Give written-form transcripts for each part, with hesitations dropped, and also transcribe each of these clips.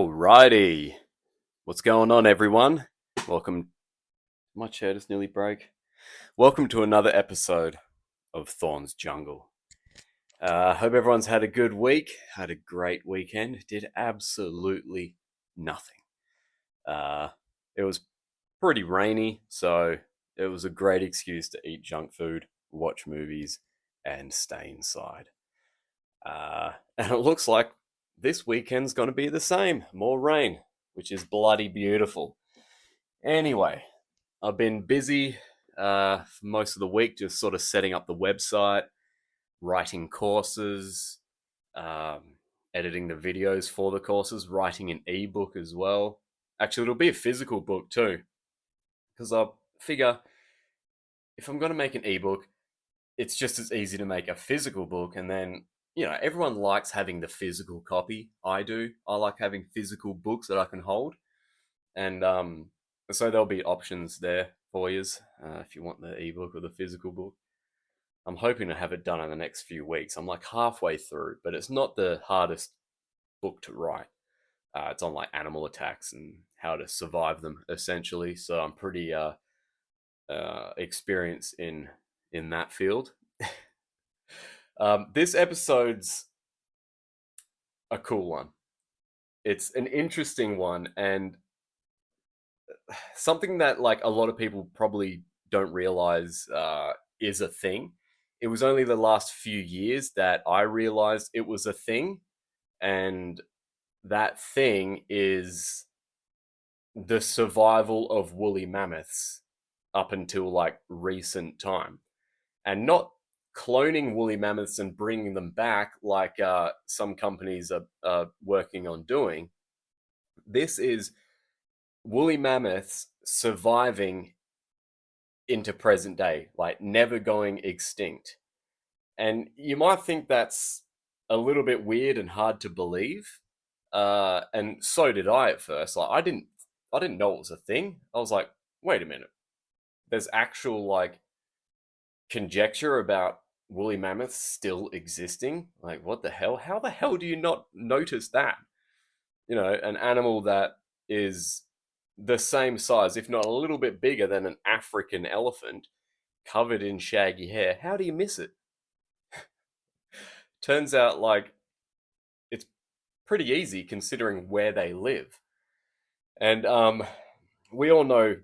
Alrighty, what's going on, everyone? Welcome. My chair just nearly broke. Welcome to another episode of Thorn's Jungle. Hope everyone's had a good week, had a great weekend, did absolutely nothing. It was pretty rainy, so it was a great excuse to eat junk food, watch movies, and stay inside. And it looks like this weekend's going to be the same. More rain, which is bloody beautiful. Anyway, I've been busy for most of the week just sort of setting up the website, writing courses, um, editing the videos for the courses, writing an ebook as well. Actually, it'll be a physical book too, because I figure if I'm going to make an ebook, it's just as easy to make a physical book. And then, everyone likes having the physical copy. I do. I like having physical books that I can hold. And so there'll be options there for you if you want the ebook or the physical book. I'm hoping to have it done in the next few weeks. I'm like halfway through, but it's not the hardest book to write. It's on like animal attacks and how to survive them, essentially. So I'm pretty experienced in that field. This episode's a cool one. It's an interesting one and something that like a lot of people probably don't realize is a thing. It was only the last few years that I realized it was a thing, and that thing is the survival of woolly mammoths up until like recent time, and not cloning woolly mammoths and bringing them back like some companies are working on doing. This is woolly mammoths surviving into present day, like never going extinct. And you might think that's a little bit weird and hard to believe. And so did I at first. Like I didn't know it was a thing. I was like, wait a minute. There's actual like conjecture about woolly mammoths still existing. Like what the hell? How the hell do you not notice that? An animal that is the same size, if not a little bit bigger than an African elephant, covered in shaggy hair. How do you miss it? Turns out, like, it's pretty easy considering where they live. And we all know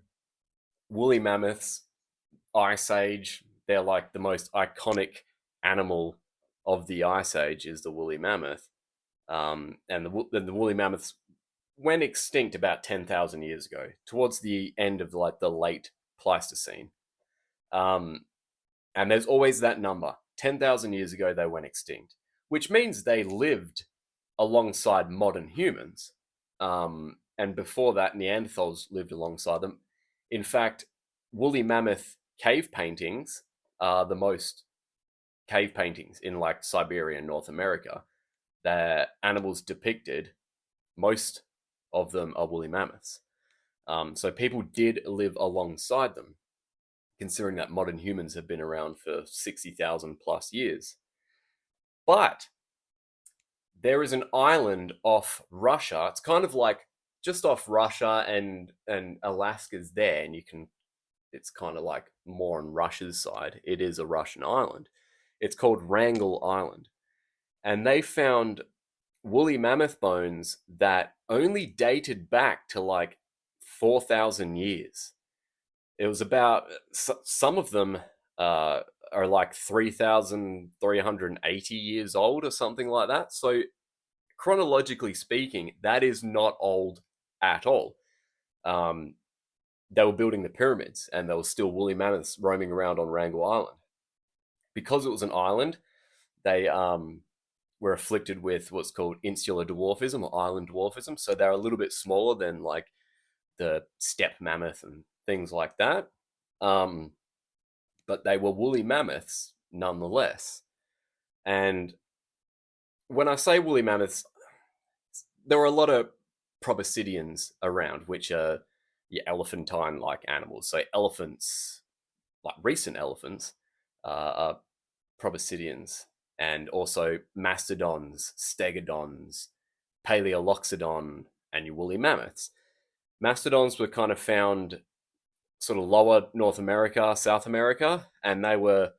woolly mammoths, Ice Age, they're like the most iconic animal of the Ice Age is the woolly mammoth. And the woolly mammoths went extinct about 10,000 years ago, towards the end of like the late Pleistocene. Um, and there's always that number. 10,000 years ago, they went extinct, which means they lived alongside modern humans. And before that, Neanderthals lived alongside them. In fact, woolly mammoth cave paintings are the most cave paintings in like Siberia and North America. The animals depicted, most of them are woolly mammoths. So people did live alongside them, considering that modern humans have been around for 60,000 plus years. But there is an island off Russia. It's kind of like just off Russia, and Alaska's there, and it's kind of like more on Russia's side. It is a Russian island. It's called Wrangel Island. And they found woolly mammoth bones that only dated back to like 4,000 years. It was about, some of them are like 3,380 years old or something like that. So, chronologically speaking, that is not old at all. Um, they were building the pyramids and there was still woolly mammoths roaming around on Wrangel Island. Because it was an island, they were afflicted with what's called insular dwarfism or island dwarfism. So they're a little bit smaller than like the steppe mammoth and things like that. But they were woolly mammoths nonetheless. And when I say woolly mammoths, there were a lot of proboscideans around, which are elephantine like animals. So elephants, like recent elephants, are proboscideans, and also mastodons, stegodons, paleoloxodon, and your woolly mammoths. Mastodons were kind of found sort of lower North America, South America, and they were,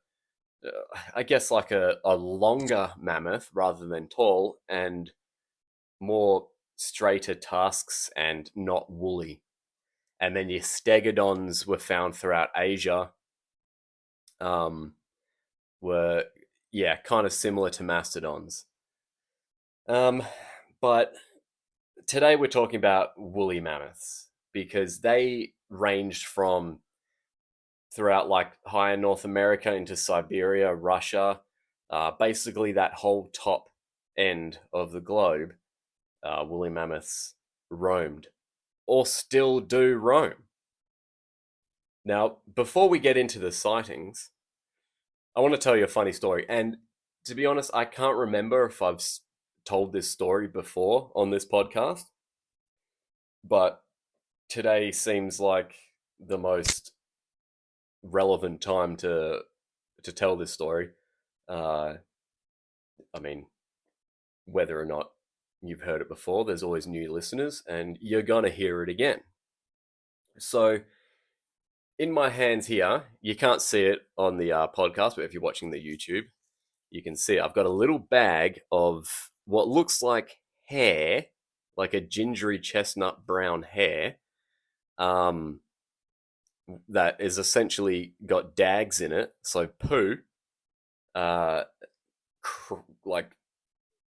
I guess, like a longer mammoth rather than tall and more straighter tusks and not woolly. And then your stegodons were found throughout Asia, um, were, yeah, kind of similar to mastodons. Um, but today we're talking about woolly mammoths because they ranged from throughout like higher North America into Siberia, Russia, basically that whole top end of the globe. Woolly mammoths roamed or still do roam. Now, before we get into the sightings, I want to tell you a funny story. And to be honest, I can't remember if I've told this story before on this podcast, but today seems like the most relevant time to tell this story. Uh, I mean, whether or not you've heard it before, there's always new listeners, and you're gonna hear it again. So, in my hands here, you can't see it on the podcast, but if you're watching the YouTube, you can see I've got a little bag of what looks like hair, like a gingery chestnut brown hair, um, that is essentially got dags in it, so poo, uh, like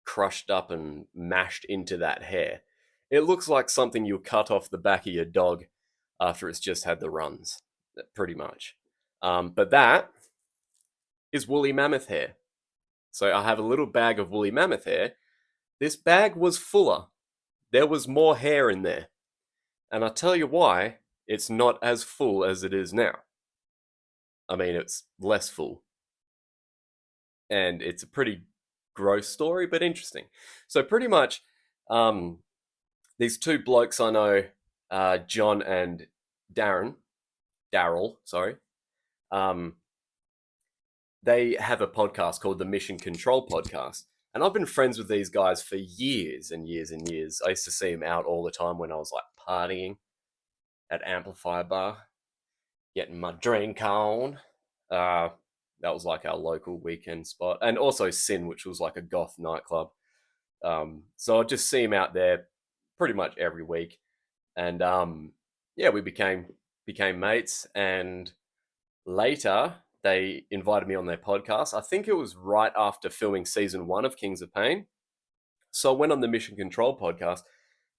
crushed up and mashed into that hair. It looks like something you'll cut off the back of your dog after it's just had the runs, pretty much. But that is woolly mammoth hair. So I have a little bag of woolly mammoth hair. This bag was fuller. There was more hair in there. And I'll tell you why it's not as full as it is now. I mean, it's less full. And it's a pretty gross story, but interesting. So pretty much, these two blokes I know, John and Daryl, sorry, um, they have a podcast called the Mission Control Podcast. And I've been friends with these guys for years and years and years. I used to see them out all the time when I was like partying at Amplifier Bar, getting my drink on. That was like our local weekend spot. And also Sin, which was like a goth nightclub. So I'd just see him out there pretty much every week. And yeah, we became mates. And later, they invited me on their podcast. I think it was right after filming season 1 of Kings of Pain. So I went on the Mission Control podcast,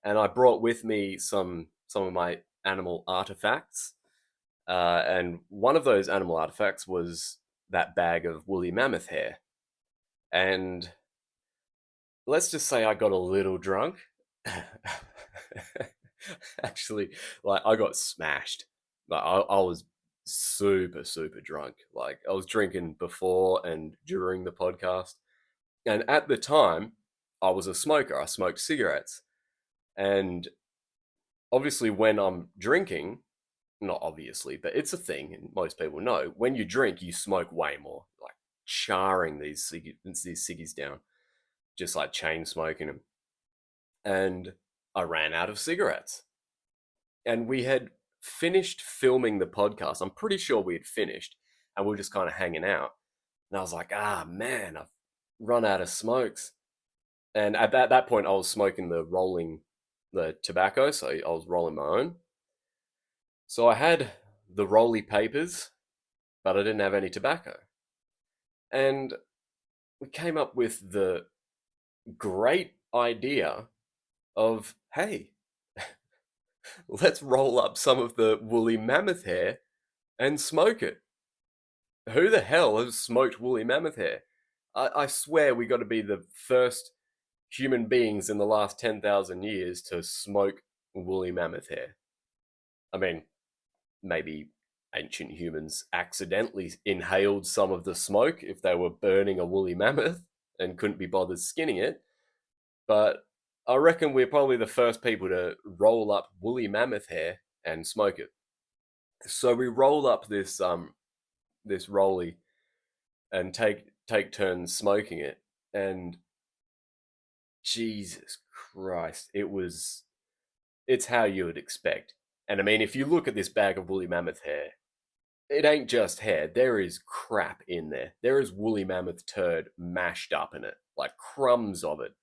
and I brought with me some of my animal artifacts. And one of those animal artifacts was that bag of woolly mammoth hair. And let's just say I got a little drunk. Actually, like I got smashed. Like I was super, super drunk. Like I was drinking before and during the podcast. And at the time, I was a smoker. I smoked cigarettes. And obviously, when I'm drinking, not obviously, but it's a thing, and most people know. When you drink, you smoke way more, like charring these ciggies down, just like chain smoking them. And I ran out of cigarettes, and we had finished filming the podcast. I'm pretty sure we had finished, and we were just kind of hanging out. And I was like, ah, man, I've run out of smokes. And at that point, I was smoking the tobacco, so I was rolling my own. So I had the rolly papers, but I didn't have any tobacco. And we came up with the great idea of, hey, let's roll up some of the woolly mammoth hair and smoke it. Who the hell has smoked woolly mammoth hair? I swear we got to be the first human beings in the last 10,000 years to smoke woolly mammoth hair. I mean, maybe ancient humans accidentally inhaled some of the smoke if they were burning a woolly mammoth and couldn't be bothered skinning it. But I reckon we're probably the first people to roll up woolly mammoth hair and smoke it. So we roll up this rolly and take turns smoking it. And Jesus Christ, it was it's how you would expect. And I mean, if you look at this bag of woolly mammoth hair, it ain't just hair. There is crap in there. There is woolly mammoth turd mashed up in it, like crumbs of it.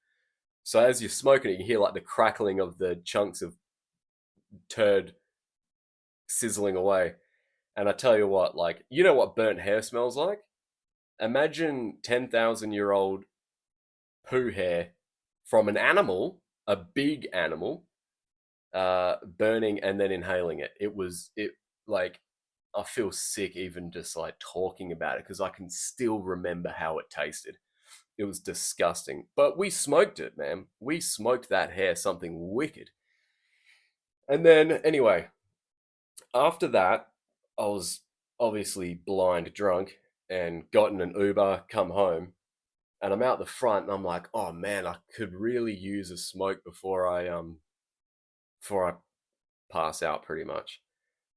So as you're smoking it, you hear like the crackling of the chunks of turd sizzling away. And I tell you what, like, you know what burnt hair smells like? Imagine 10,000-year-old poo hair from an animal, a big animal, burning and then inhaling it. It like, I feel sick even just like talking about it because I can still remember how it tasted. It was disgusting. But we smoked it, man. We smoked that hair something wicked. And then, anyway, after that, I was obviously blind drunk and got in an Uber, come home, and I'm out the front and I'm like, oh man, I could really use a smoke before I pass out pretty much.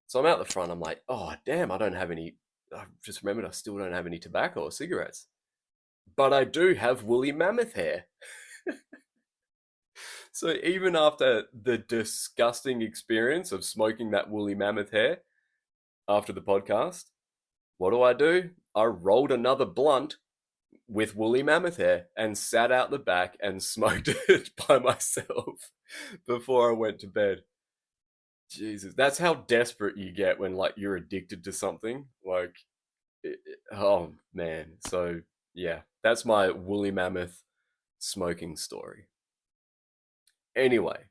So I'm out the front, I'm like, oh damn, I just remembered I still don't have any tobacco or cigarettes. But I do have woolly mammoth hair. So even after the disgusting experience of smoking that woolly mammoth hair after the podcast, what do? I rolled another blunt with woolly mammoth hair and sat out the back and smoked it by myself before I went to bed. Jesus, that's how desperate you get when like you're addicted to something. Like, oh man. So yeah, that's my woolly mammoth smoking story. Anyway,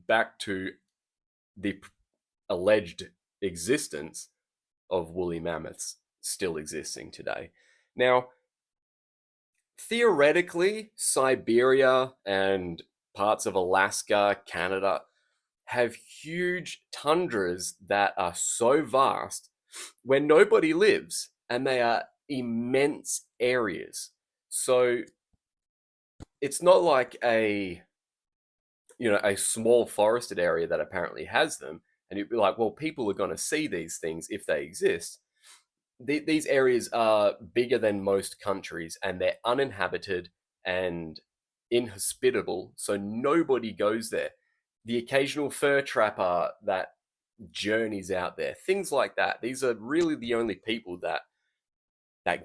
back to the alleged existence of woolly mammoths still existing today. Now, theoretically, Siberia and parts of Alaska, Canada, have huge tundras that are so vast where nobody lives, and they are immense areas. So it's not like a small forested area that apparently has them, and you'd be like, well, people are going to see these things if they exist. These areas are bigger than most countries, and they're uninhabited and inhospitable, so nobody goes there. The occasional fur trapper that journeys out there, things like that. These are really the only people that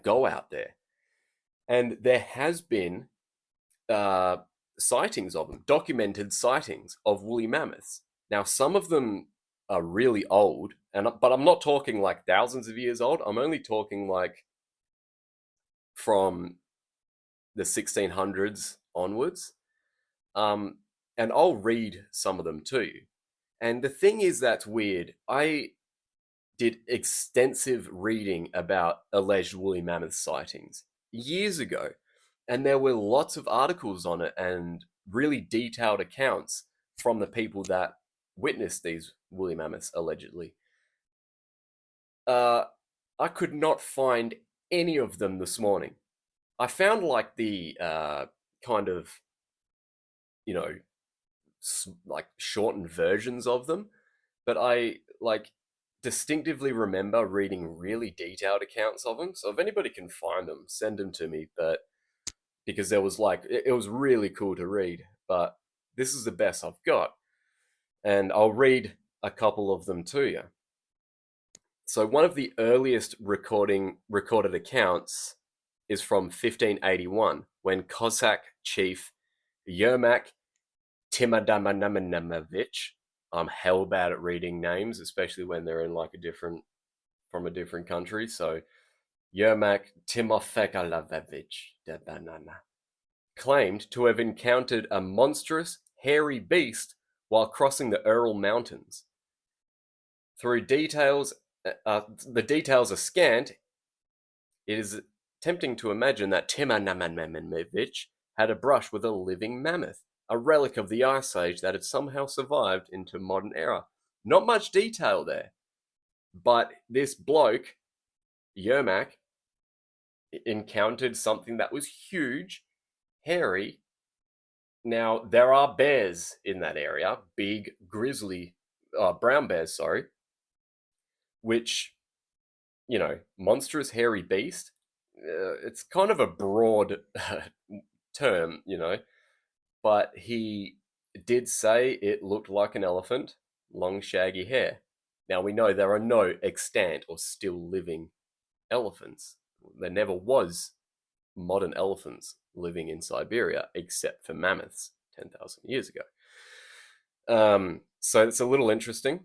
go out there, and there has been uh, sightings of them, documented sightings of woolly mammoths. Now, some of them are really old, but I'm not talking like thousands of years old. I'm only talking like from the 1600s onwards. Um, and I'll read some of them to you. And the thing is that's weird. I did extensive reading about alleged woolly mammoth sightings years ago, and there were lots of articles on it and really detailed accounts from the people that witnessed these woolly mammoths allegedly. Uh, I could not find any of them this morning. I found like the kind of, you know, like shortened versions of them, but I like distinctively remember reading really detailed accounts of them. So if anybody can find them, send them to me. But because there was like, it was really cool to read, but this is the best I've got. And I'll read a couple of them to you. So one of the earliest recorded accounts is from 1581 when Cossack chief Yermak Timadamanamanamavich. I'm hell bad at reading names, especially when they're in like from a different country. So Yermak Timofekalavich claimed to have encountered a monstrous, hairy beast while crossing the Ural Mountains. Through the details are scant. It is tempting to imagine that Timanamamamavich had a brush with a living mammoth, a relic of the Ice Age that had somehow survived into modern era. Not much detail there, but this bloke, Yermak, encountered something that was huge, hairy. Now, there are bears in that area, big grizzly, brown bears, sorry, which, monstrous hairy beast. It's kind of a broad term, but he did say it looked like an elephant, long shaggy hair. Now we know there are no extant or still living elephants. There never was modern elephants living in Siberia except for mammoths 10,000 years ago. So it's a little interesting.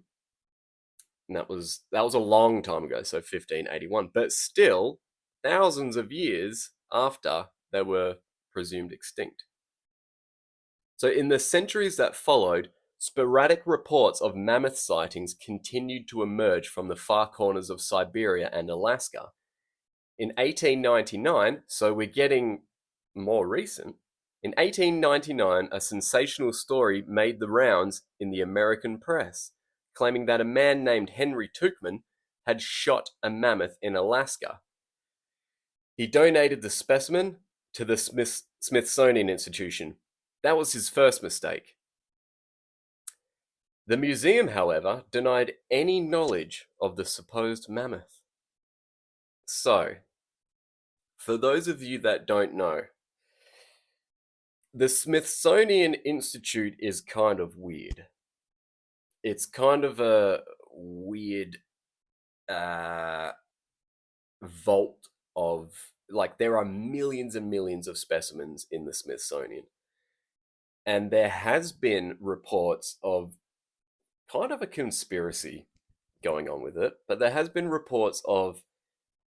And that was a long time ago, so 1581, but still thousands of years after they were presumed extinct. So in the centuries that followed, sporadic reports of mammoth sightings continued to emerge from the far corners of Siberia and Alaska. In 1899, so we're getting more recent, in 1899, a sensational story made the rounds in the American press, claiming that a man named Henry Tuchman had shot a mammoth in Alaska. He donated the specimen to the Smithsonian Institution. That was his first mistake. The museum, however, denied any knowledge of the supposed mammoth. So, for those of you that don't know, the Smithsonian Institute is kind of weird. It's kind of a weird vault of, like, there are millions and millions of specimens in the Smithsonian. And there has been reports of kind of a conspiracy going on with it, but there has been reports of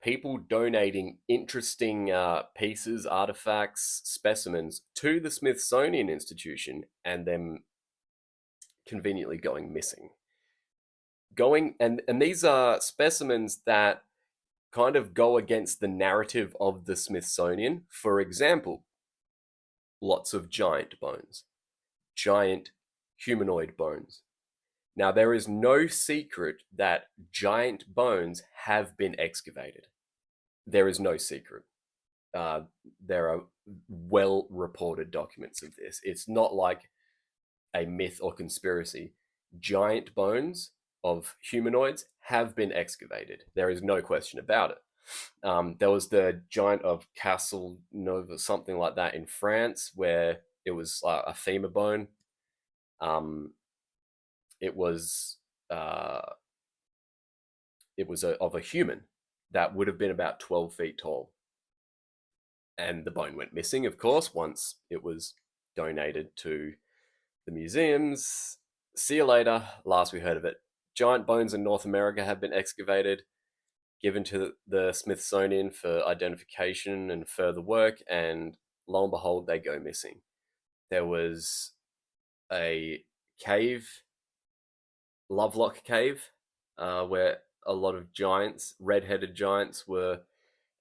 people donating interesting pieces, artifacts, specimens to the Smithsonian Institution and them conveniently going missing. And these are specimens that kind of go against the narrative of the Smithsonian. For example, lots of giant bones, giant humanoid bones. Now, there is no secret that giant bones have been excavated. There is no secret. There are well reported documents of this. It's not like a myth or conspiracy. Giant bones of humanoids have been excavated. There is no question about it. There was the giant of Castle Nova, something like that, in France, where it was a femur bone. It was of a human that would have been about 12 feet tall, and the bone went missing, of course, once it was donated to the museums. See you later. Last we heard of it. Giant bones in North America have been excavated, given to the Smithsonian for identification and further work, and lo and behold, they go missing. There was a cave, Lovelock Cave, where a lot of giants, red-headed giants, were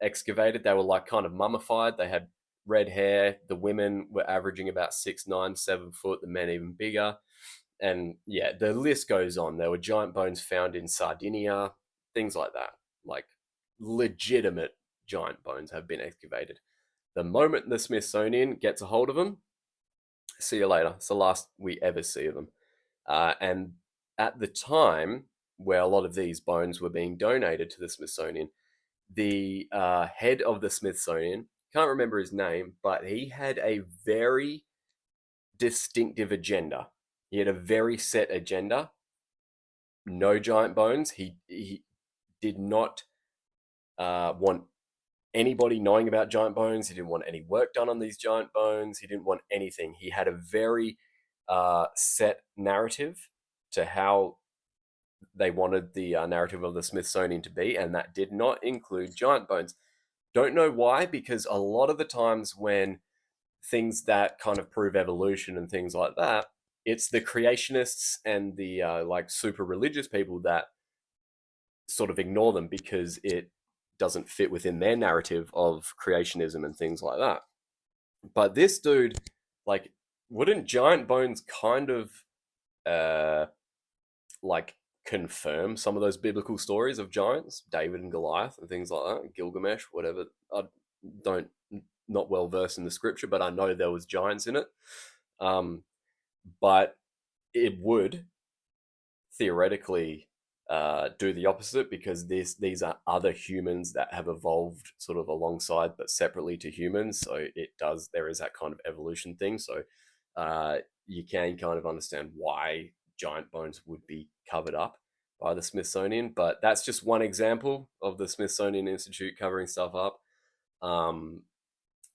excavated. They were like kind of mummified. They had red hair. The women were averaging about 6'9", 7 foot. The men even bigger. And yeah, the list goes on. There were giant bones found in Sardinia, things like that. Like legitimate giant bones have been excavated. The moment the Smithsonian gets a hold of them, see you later. It's the last we ever see of them. And at the time where a lot of these bones were being donated to the Smithsonian, the head of the Smithsonian, can't remember his name, but he had a very distinctive agenda. He had a very set agenda. No giant bones. He did not want anybody knowing about giant bones. He didn't want any work done on these giant bones. He didn't want anything. He had a very set narrative to how they wanted the narrative of the Smithsonian to be, and that did not include giant bones. Don't know why, because a lot of the times when things that kind of prove evolution and things like that, it's the creationists and the like super religious people that sort of ignore them because it doesn't fit within their narrative of creationism and things like that. But this dude, like, wouldn't giant bones kind of like confirm some of those biblical stories of giants, David and Goliath and things like that, Gilgamesh, whatever? I don't not well versed in the scripture, but I know there was giants in it. But it would theoretically do the opposite, because these are other humans that have evolved sort of alongside but separately to humans. So there is that kind of evolution thing. So you can kind of understand why giant bones would be covered up by the Smithsonian. But that's just one example of the Smithsonian Institute covering stuff up. Um,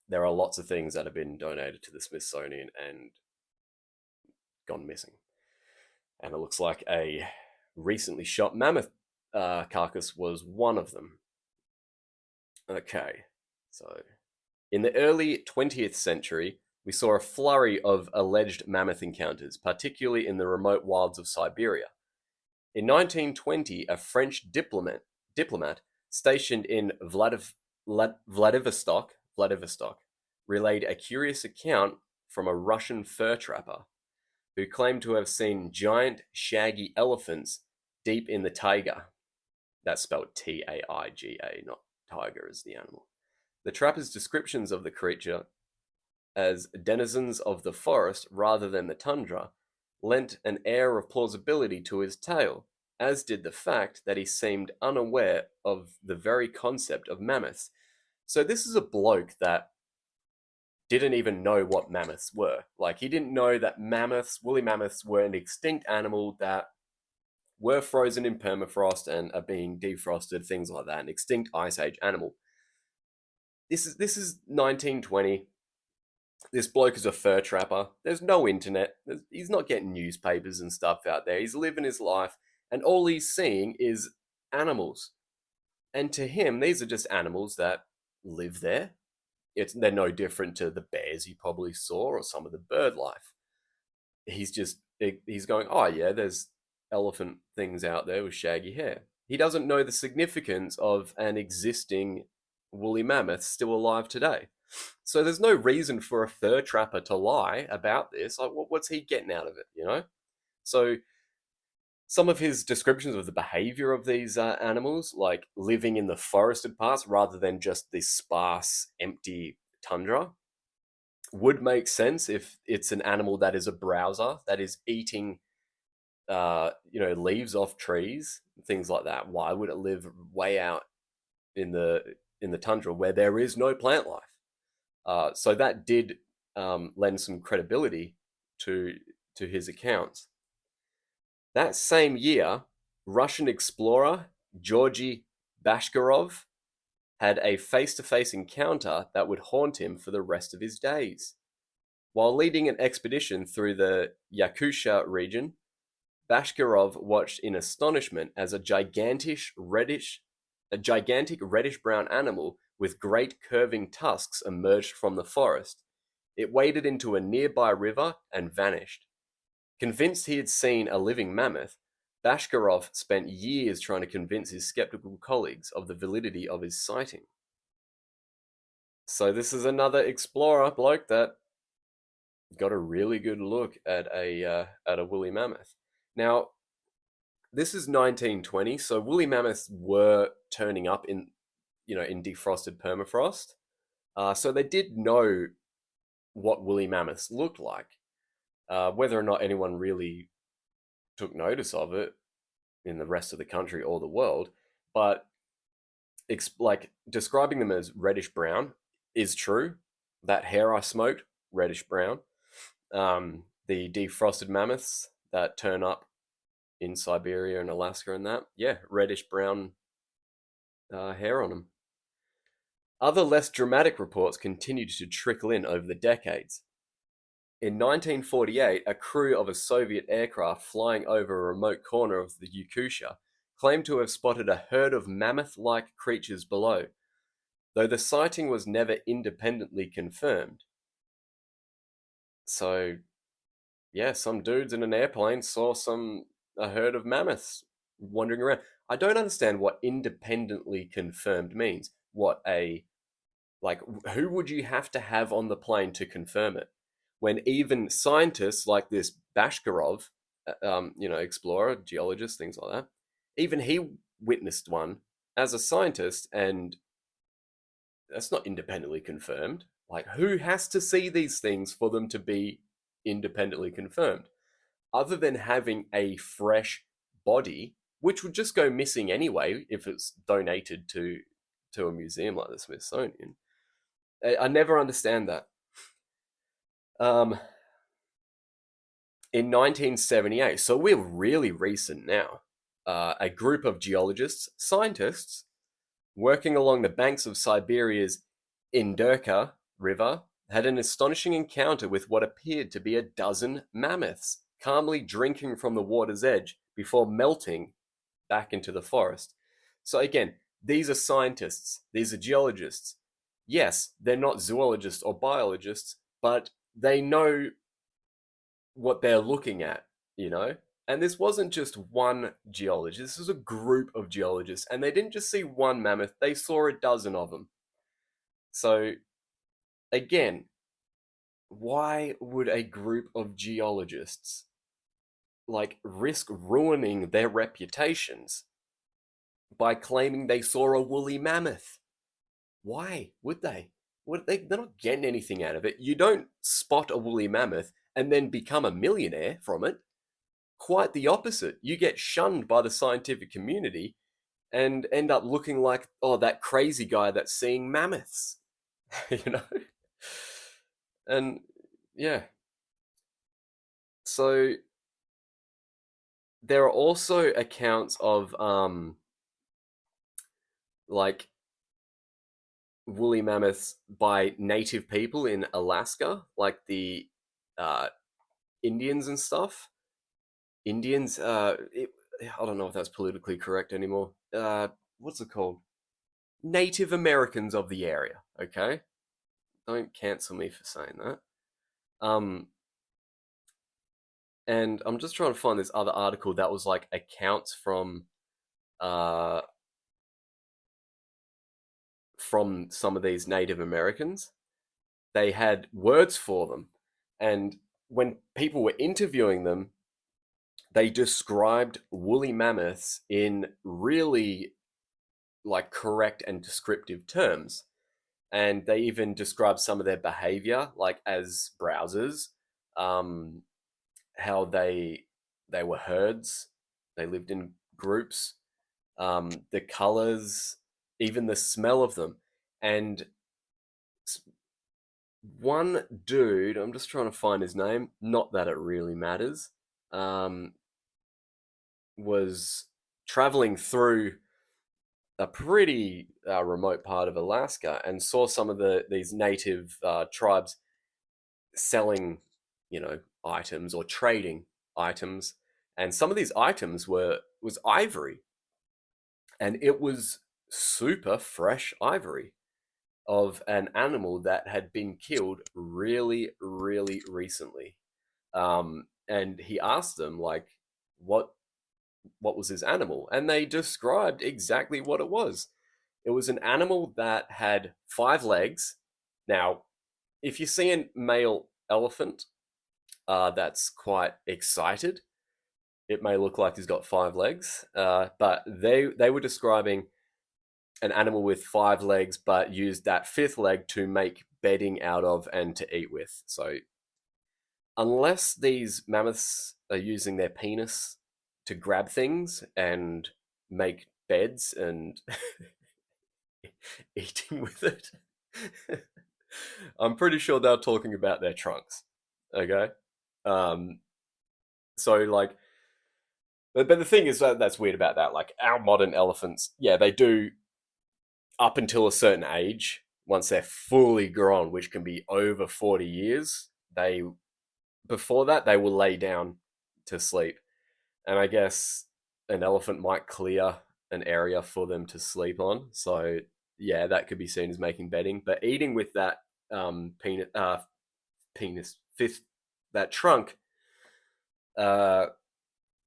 there are lots of things that have been donated to the Smithsonian and gone missing. And it looks like a recently shot mammoth carcass was one of them. Okay, so in the early 20th century, we saw a flurry of alleged mammoth encounters, particularly in the remote wilds of Siberia. In 1920, a French diplomat stationed in Vladivostok relayed a curious account from a Russian fur trapper who claimed to have seen giant, shaggy elephants deep in the taiga. That's spelled Taiga, not tiger as the animal. The trapper's descriptions of the creature as denizens of the forest rather than the tundra lent an air of plausibility to his tale, as did the fact that he seemed unaware of the very concept of mammoths. So this is a bloke that didn't even know what mammoths were. Like, he didn't know that woolly mammoths, were an extinct animal that were frozen in permafrost and are being defrosted, things like that. An extinct ice age animal. This is 1920. This bloke is a fur trapper. There's no internet. He's not getting newspapers and stuff out there. He's living his life, and all he's seeing is animals. And to him, these are just animals that live there. They're no different to the bears he probably saw or some of the bird life. He's going, oh yeah, there's elephant things out there with shaggy hair. He doesn't know the significance of an existing woolly mammoth still alive today. So there's no reason for a fur trapper to lie about this. Like, what's he getting out of it? So some of his descriptions of the behavior of these animals, like living in the forested parts rather than just this sparse, empty tundra, would make sense if it's an animal that is a browser, that is eating, leaves off trees, things like that. Why would it live way out in the tundra where there is no plant life? So that did lend some credibility to his accounts. That same year, Russian explorer Georgy Bashkirov had a face-to-face encounter that would haunt him for the rest of his days. While leading an expedition through the Yakutia region, Bashkirov watched in astonishment as a gigantic reddish-brown animal with great curving tusks emerged from the forest. It waded into a nearby river and vanished. Convinced he had seen a living mammoth, Bashkirov spent years trying to convince his skeptical colleagues of the validity of his sighting. So this is another explorer bloke that got a really good look at a woolly mammoth. Now, this is 1920, so woolly mammoths were turning up in defrosted permafrost. So they did know what woolly mammoths looked like. Whether or not anyone really took notice of it in the rest of the country or the world, but describing them as reddish brown is true. That hair I smoked, reddish brown. The defrosted mammoths that turn up in Siberia and Alaska and that, yeah, reddish brown hair on them. Other less dramatic reports continued to trickle in over the decades. In 1948, a crew of a Soviet aircraft flying over a remote corner of the Yakutia claimed to have spotted a herd of mammoth-like creatures below, though the sighting was never independently confirmed. So, yeah, some dudes in an airplane saw a herd of mammoths wandering around. I don't understand what independently confirmed means. Who would you have to have on the plane to confirm it? When even scientists like this Bashkirov, explorer, geologist, things like that, even he witnessed one as a scientist, and that's not independently confirmed. Like, who has to see these things for them to be independently confirmed? Other than having a fresh body, which would just go missing anyway if it's donated to a museum like the Smithsonian. I never understand that. In 1978, so we're really recent now, a group of geologists, scientists, working along the banks of Siberia's Inderka River, had an astonishing encounter with what appeared to be a dozen mammoths, calmly drinking from the water's edge before melting back into the forest. So, again, these are scientists, these are geologists. Yes, they're not zoologists or biologists, but they know what they're looking at, you know? And this wasn't just one geologist, this was a group of geologists, and they didn't just see one mammoth, they saw a dozen of them. So, again, why would a group of geologists like risk ruining their reputations by claiming they saw a woolly mammoth? Why would they? They're not getting anything out of it. You don't spot a woolly mammoth and then become a millionaire from it. Quite the opposite. You get shunned by the scientific community and end up looking like, oh, that crazy guy that's seeing mammoths, you know? And yeah. So there are also accounts of like woolly mammoths by native people in Alaska, like the uh, Indians and stuff. Indians, I don't know if that's politically correct anymore. What's it called? Native Americans of the area. Okay, don't cancel me for saying that. Um, and I'm just trying to find this other article that was like accounts uh from some of these Native Americans. They had words for them, and when people were interviewing them, they described woolly mammoths in really like correct and descriptive terms. And they even described some of their behavior, like as browsers, um, how they were herds, they lived in groups, the colors, even the smell of them. And one dude, I'm just trying to find his name, not that it really matters, um, was traveling through a pretty remote part of Alaska and saw some of these native tribes selling, items or trading items, and some of these items was ivory, and it was super fresh ivory of an animal that had been killed really, really recently. And he asked them like, what was his animal, and they described exactly what it was. It was an animal that had 5 legs. Now, if you see a male elephant that's quite excited, it may look like he's got 5 legs, but they were describing an animal with 5 legs, but used that fifth leg to make bedding out of and to eat with. So, unless these mammoths are using their penis to grab things and make beds and eating with it, I'm pretty sure they're talking about their trunks. Okay, um, so like, but the thing is that's weird about that. Like our modern elephants, yeah, they do up until a certain age. Once they're fully grown, which can be over 40 years, they before that they will lay down to sleep. And I guess an elephant might clear an area for them to sleep on. So yeah, that could be seen as making bedding. But eating with that penis fifth, that trunk, uh,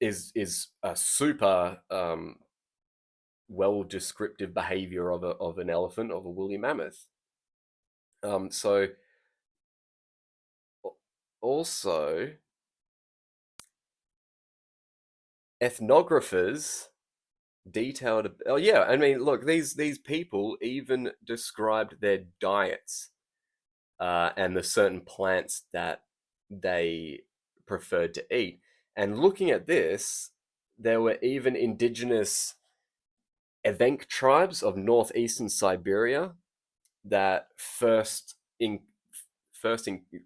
is a super well descriptive behavior of an elephant, of a woolly mammoth. So also ethnographers detailed. Oh yeah, I mean, look, these people even described their diets and the certain plants that they preferred to eat. And looking at this, there were even indigenous Evenk tribes of northeastern Siberia that first in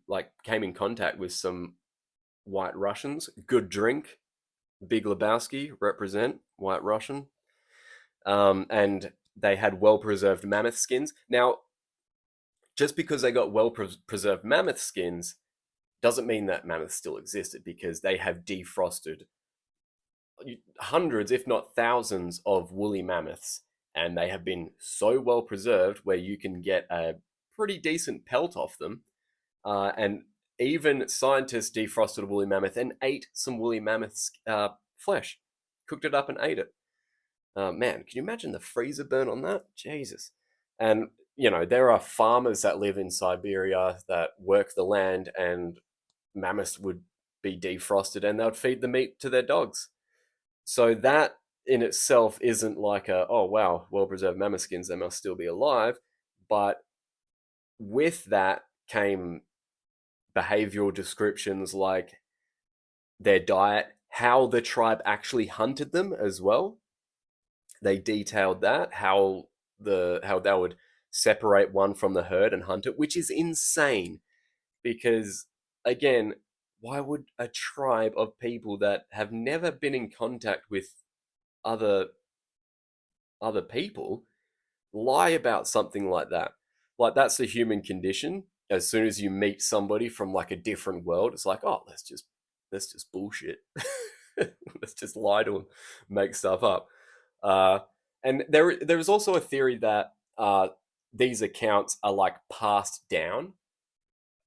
like came in contact with some White Russians. Good drink. Big Lebowski represent White Russian. And they had well preserved mammoth skins. Now, just because they got well preserved mammoth skins doesn't mean that mammoths still existed, because they have defrosted hundreds, if not thousands, of woolly mammoths, and they have been so well preserved where you can get a pretty decent pelt off them. And even scientists defrosted a woolly mammoth and ate some woolly mammoth's flesh, cooked it up and ate it. Man, can you imagine the freezer burn on that? Jesus. And, there are farmers that live in Siberia that work the land, and mammoths would be defrosted and they would feed the meat to their dogs. So that in itself isn't like oh wow, well preserved mammoth skins, they must still be alive. But with that came behavioral descriptions like their diet, how the tribe actually hunted them as well. They detailed that, how they would separate one from the herd and hunt it, which is insane because, again, why would a tribe of people that have never been in contact with other other people lie about something like that? Like, that's the human condition. As soon as you meet somebody from like a different world, it's like, oh, let's just bullshit. Let's just lie to them, make stuff up. Uh, and there is also a theory that these accounts are like passed down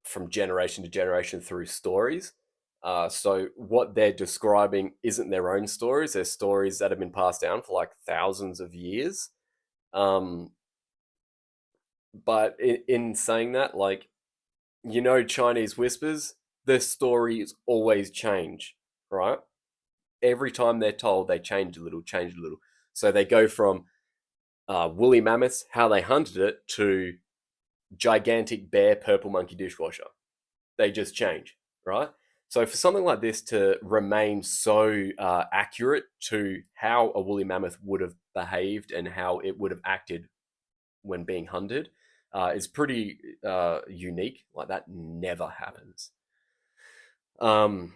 from generation to generation through stories. So what they're describing isn't their own stories; they're stories that have been passed down for like thousands of years. Um, but in saying that, like, Chinese whispers, their stories always change, right? Every time they're told, they change a little, change a little. So they go from woolly mammoths, how they hunted it, to gigantic bear purple monkey dishwasher. They just change, right? So for something like this to remain so accurate to how a woolly mammoth would have behaved and how it would have acted when being hunted is pretty unique. Like, that never happens. Um,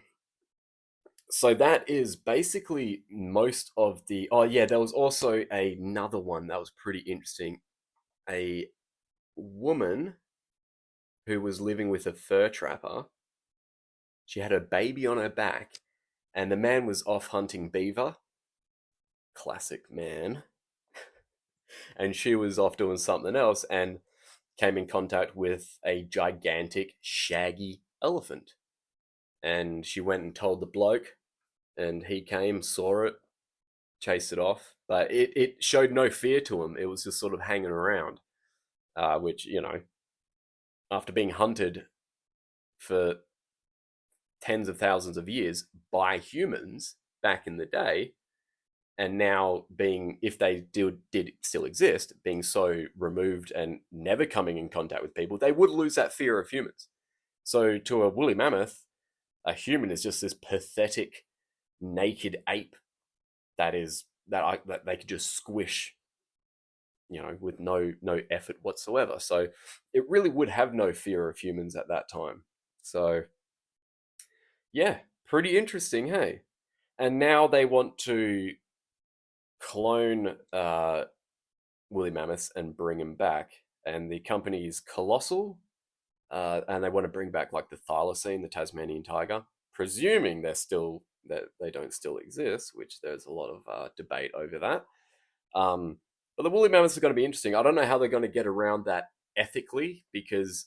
so that is basically most of the. Oh yeah, there was also another one that was pretty interesting. A woman who was living with a fur trapper. She had a baby on her back, and the man was off hunting beaver. Classic man. And she was off doing something else and came in contact with a gigantic, shaggy elephant. And she went and told the bloke, and he came, saw it, chased it off. But it showed no fear to him. It was just sort of hanging around, which, after being hunted for tens of thousands of years by humans back in the day, and now being, if they did still exist, being so removed and never coming in contact with people, they would lose that fear of humans. So to a woolly mammoth, a human is just this pathetic, naked ape that they could just squish, with no effort whatsoever. So it really would have no fear of humans at that time. So yeah, pretty interesting, hey. And now they want to clone woolly mammoths and bring them back. And the company is Colossal, and they want to bring back like the thylacine, the Tasmanian tiger, presuming that they don't still exist, which there's a lot of debate over that. But the woolly mammoths are going to be interesting. I don't know how they're going to get around that ethically, because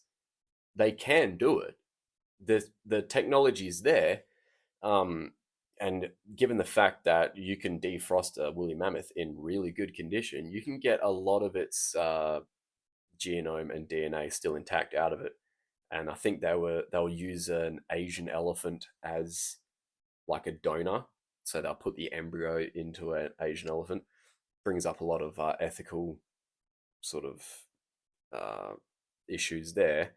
they can do it. The technology is there, um, and given the fact that you can defrost a woolly mammoth in really good condition, you can get a lot of its genome and DNA still intact out of it. And I think they'll use an Asian elephant as like a donor, so they'll put the embryo into an Asian elephant. Brings up a lot of ethical sort of uh, issues there.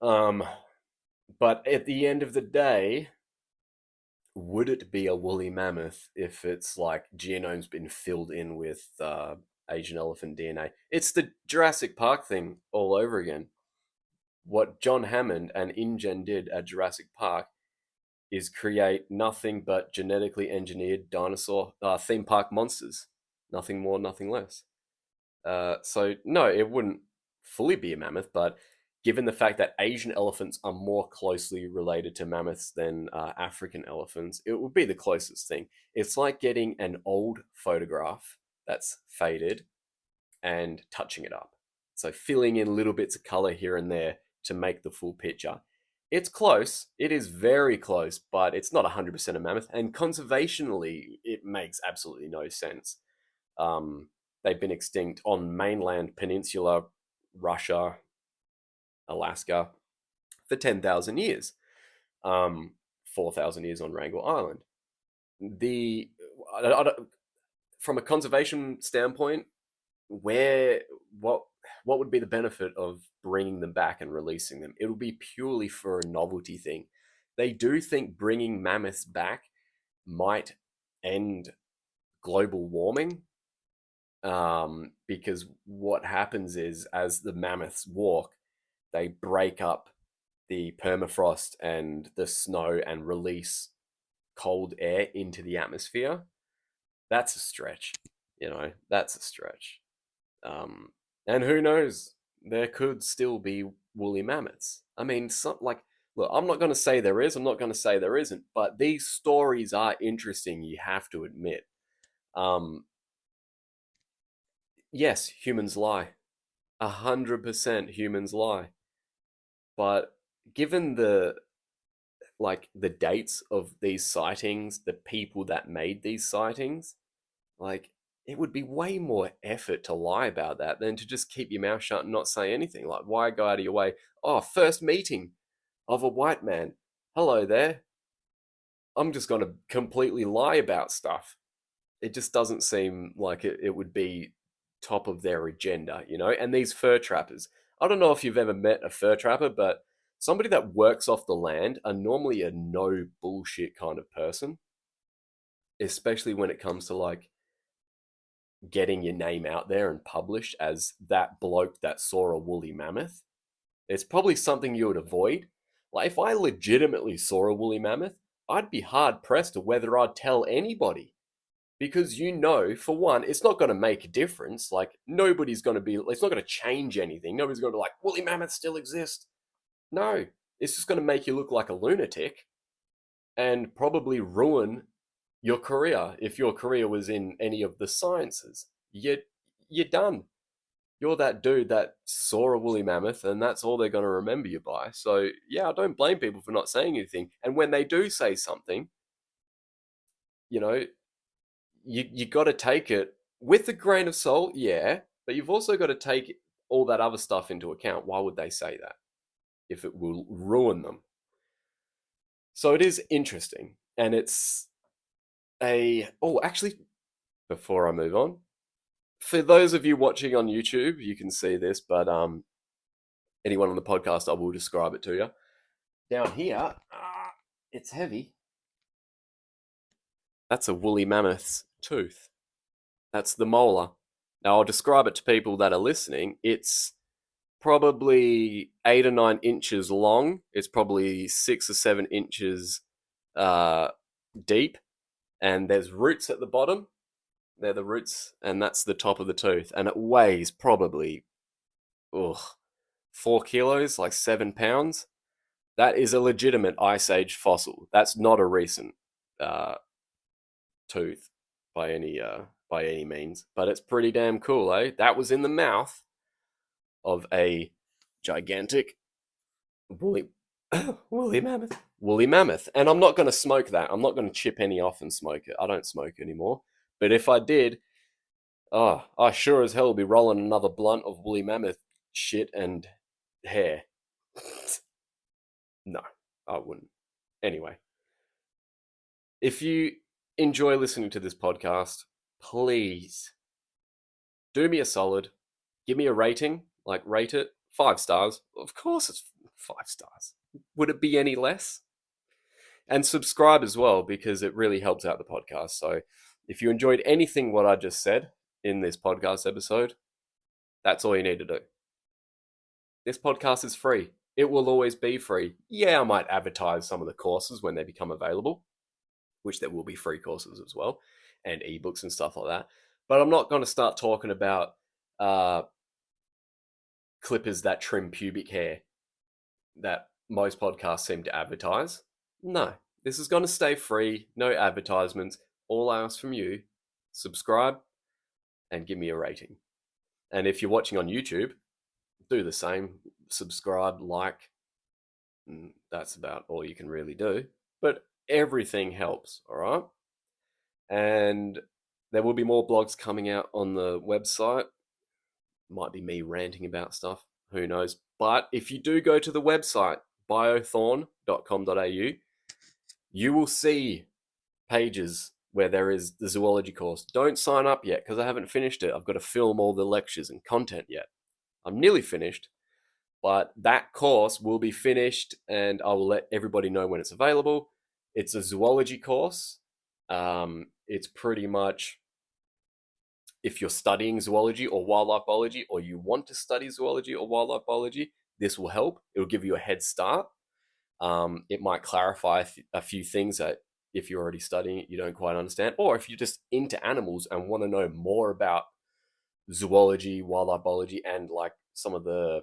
Um, but at the end of the day, would it be a woolly mammoth if it's like genome's been filled in with Asian elephant DNA? It's the Jurassic Park thing all over again. What John Hammond and InGen did at Jurassic Park is create nothing but genetically engineered dinosaur theme park monsters. Nothing more, nothing less. So no, it wouldn't fully be a mammoth, but given the fact that Asian elephants are more closely related to mammoths than African elephants, it would be the closest thing. It's like getting an old photograph that's faded and touching it up. So filling in little bits of color here and there to make the full picture. It's close. It is very close, but it's not 100% a mammoth. And conservationally, it makes absolutely no sense. They've been extinct on mainland peninsula, Russia, Alaska for 10,000 years, 4,000 years on Wrangel Island. The from a conservation standpoint, where what would be the benefit of bringing them back and releasing them? It will be purely for a novelty thing. They do think bringing mammoths back might end global warming, because what happens is as the mammoths walk, they break up the permafrost and the snow and release cold air into the atmosphere. That's a stretch, that's a stretch. And who knows? There could still be woolly mammoths. I mean, look, I'm not going to say there is. I'm not going to say there isn't. But these stories are interesting. You have to admit. Yes, humans lie. 100% humans lie. But given the dates of these sightings, the people that made these sightings, like, it would be way more effort to lie about that than to just keep your mouth shut and not say anything. Like, why go out of your way? Oh, first meeting of a white man. Hello there. I'm just going to completely lie about stuff. It just doesn't seem like it would be top of their agenda, And these fur trappers, I don't know if you've ever met a fur trapper, but somebody that works off the land are normally a no bullshit kind of person, especially when it comes to like getting your name out there and published as that bloke that saw a woolly mammoth. It's probably something you would avoid. Like, if I legitimately saw a woolly mammoth, I'd be hard pressed to whether I'd tell anybody. Because, for one, it's not going to make a difference. Like, it's not going to change anything. Nobody's going to be like, woolly mammoths still exist. No, it's just going to make you look like a lunatic and probably ruin your career. If your career was in any of the sciences, you're done. You're that dude that saw a woolly mammoth, and that's all they're going to remember you by. So, yeah, I don't blame people for not saying anything. And when they do say something, you know, you got to take it with a grain of salt, yeah, but you've also got to take all that other stuff into account. Why would they say that if it will ruin them? So it is interesting, and it's actually, before I move on, for those of you watching on YouTube, you can see this, but anyone on the podcast, I will describe it to you. Down here, it's heavy. That's a woolly mammoth's tooth. That's the molar. Now, I'll describe it to people that are listening. It's probably 8 or 9 inches long. It's probably 6 or 7 inches deep. And there's roots at the bottom. They're the roots, and that's the top of the tooth. And it weighs probably 4 kilos, like 7 pounds. That is a legitimate Ice Age fossil. That's not a recent tooth by any means, but it's pretty damn cool, eh? That was in the mouth of a gigantic woolly mammoth. Woolly mammoth. And I'm not going to smoke that. I'm not going to chip any off and smoke it. I don't smoke anymore. But if I did, I sure as hell will be rolling another blunt of woolly mammoth shit and hair. No, I wouldn't. Anyway, if you enjoy listening to this podcast, please do me a solid. Give me a rating, like rate it 5 stars. Of course it's 5 stars. Would it be any less? And subscribe as well, because it really helps out the podcast. So if you enjoyed anything what I just said in this podcast episode, that's all you need to do. This podcast is free. It will always be free. Yeah, I might advertise some of the courses when they become available, which there will be free courses as well, and ebooks and stuff like that. But I'm not going to start talking about uh, clippers that trim pubic hair that most podcasts seem to advertise. No, this is going to stay free, no advertisements. All I ask from you, subscribe and give me a rating. And if you're watching on YouTube, do the same. Subscribe, like. That's about all you can really do. But everything helps, all right? And there will be more blogs coming out on the website. Might be me ranting about stuff, who knows. But if you do go to the website, biothorn.com.au, you will see pages where there is the zoology course. Don't sign up yet because I haven't finished it. I've got to film all the lectures and content yet. I'm nearly finished, but that course will be finished and I will let everybody know when it's available. It's a zoology course. It's pretty much if you're studying zoology or wildlife biology, or you want to study zoology or wildlife biology, this will help. It will give you a head start. It might clarify a few things that if you're already studying it, you don't quite understand. Or if you're just into animals and want to know more about zoology, wildlife biology, and like some of the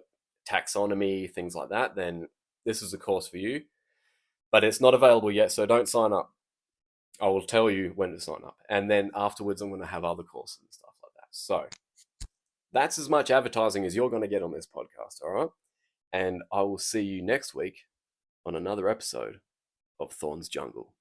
taxonomy, things like that, then this is a course for you. But it's not available yet, so don't sign up. I will tell you when to sign up. And then afterwards, I'm going to have other courses and stuff like that. So that's as much advertising as you're going to get on this podcast, all right? And I will see you next week on another episode of Thorn's Jungle.